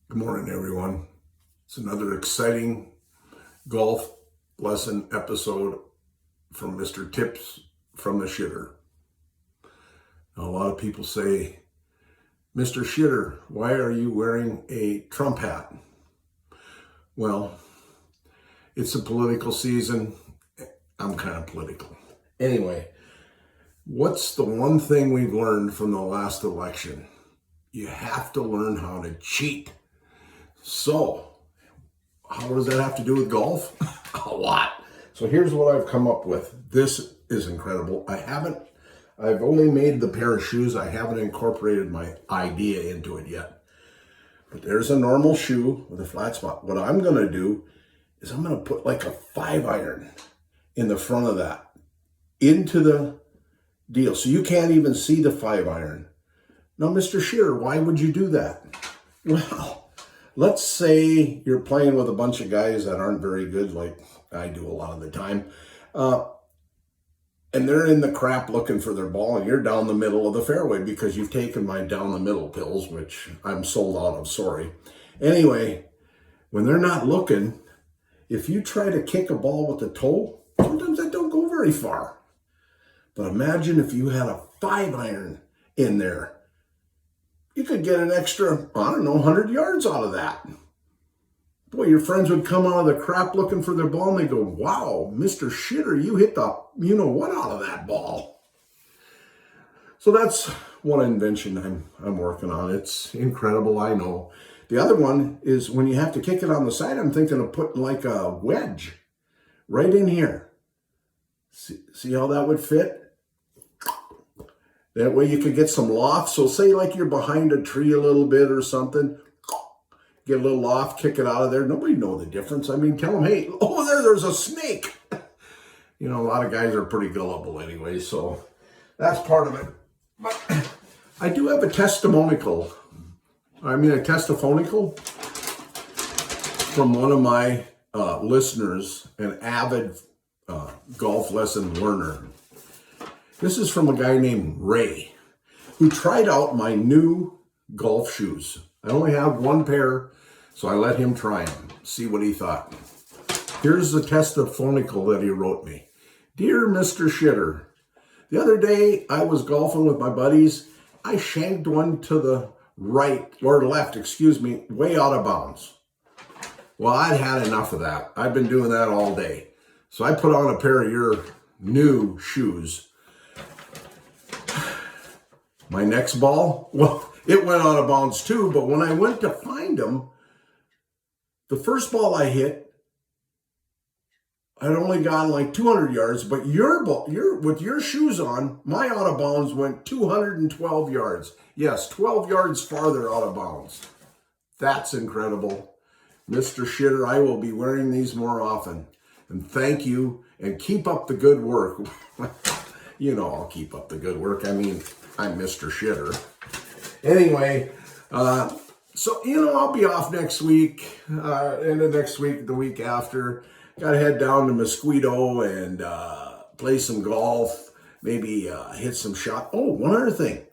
Good morning, everyone. It's another exciting golf lesson episode from Mr. Tips from the Shitter. Now, a lot of people say, Mr. Shitter, why are you wearing a Trump hat? Well, it's a political season. I'm kind of political. Anyway, what's the one thing we've learned from the last election? You have to learn how to cheat. So, how does that have to do with golf? A lot. So here's what I've come up with. This is incredible. I've only made the pair of shoes. I haven't incorporated my idea into it yet. But there's a normal shoe with a flat spot. What I'm going to do is I'm going to put like a 5-iron in the front of that into the deal. So you can't even see the 5-iron. Now, Mr. Shearer, why would you do that? Well, let's say you're playing with a bunch of guys that aren't very good, like I do a lot of the time, and they're in the crap looking for their ball, and you're down the middle of the fairway because you've taken my down the middle pills, which I'm sold out of, sorry. Anyway, when they're not looking, if you try to kick a ball with the toe, sometimes that don't go very far. But imagine if you had a 5-iron in there. You could get an extra, 100 yards out of that. Boy, your friends would come out of the crap looking for their ball and they go, wow, Mr. Shitter, you hit the you-know-what out of that ball. So that's one invention I'm working on. It's incredible, I know. The other one is when you have to kick it on the side, I'm thinking of putting like a wedge right in here. See how that would fit? That way you could get some loft. So say like you're behind a tree a little bit or something. Get a little loft, kick it out of there. Nobody know the difference. I mean, tell them, hey, over there's a snake. You know, a lot of guys are pretty gullible anyway, so that's part of it. But I do have a testimonial. A testiphonical from one of my listeners, an avid golf lesson learner. This is from a guy named Ray, who tried out my new golf shoes. I only have one pair, so I let him try them, see what he thought. Here's the testimonial that he wrote me. Dear Mr. Shitter, the other day I was golfing with my buddies. I shanked one to the right, or left, way out of bounds. Well, I'd had enough of that. I've been doing that all day. So I put on a pair of your new shoes. My next ball, well, it went out of bounds too, but when I went to find them, the first ball I hit, I'd only gone like 200 yards, but your ball, with your shoes on, my out of bounds went 212 yards. Yes, 12 yards farther out of bounds. That's incredible. Mr. Shitter, I will be wearing these more often. And thank you, and keep up the good work. You know I'll keep up the good work. I mean, I'm Mr. Shitter. Anyway, so, I'll be off next week, end of next week, the week after. Got to head down to Mosquito and play some golf, maybe hit some shot. Oh, one other thing.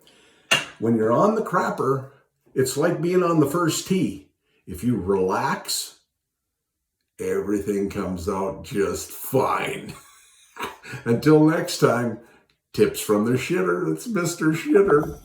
When you're on the crapper, it's like being on the first tee. If you relax, everything comes out just fine. Until next time. Tips from the Shitter. It's Mr. Shitter.